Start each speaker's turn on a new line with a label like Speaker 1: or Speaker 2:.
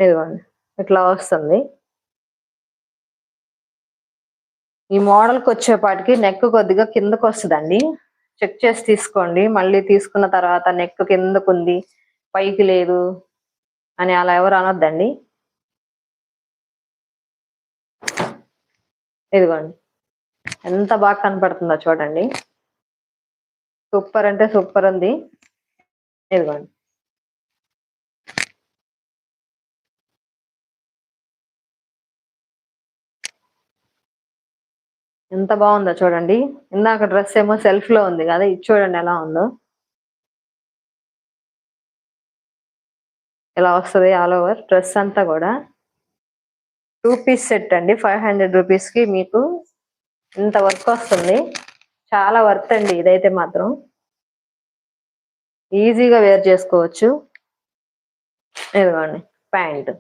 Speaker 1: ఇదిగోండి ఇట్లా వస్తుంది. ఈ మోడల్‌కి వచ్చేపాటికి నెక్ కొద్దిగా కిందకొస్తదండి. చెక్ చేసి తీసుకోండి. మళ్ళీ తీసుకున్న తర్వాత నెక్ కిందకుంది, పైకి లేదు అని అలా ఎవరు అనొద్దండి. ఇదిగోండి. ఎంత బాగా కనపడుతుందో చూడండి. సూపర్ అంటే సూపర్ ఉంది. ఇదిగోండి. ఎంత బాగుందో చూడండి. ఇందాక డ్రెస్ ఏమో సెల్ఫ్‌లో ఉంది గదా! ఇది చూడండి ఎలా ఉందో. ఇలా వస్తది ఆల్ ఓవర్ డ్రెస్ అంతా గూడా. 2 పీస్ సెట్ అండి. 500 రూపీస్‌కి మీకు ఇంత వర్క్ వస్తుంది. చాలా వర్త్ అండి ఇదైతే మాత్రం. ఈజీగా వేర్ చేసుకోవచ్చు. ఇదిగోండి ప్యాంట్.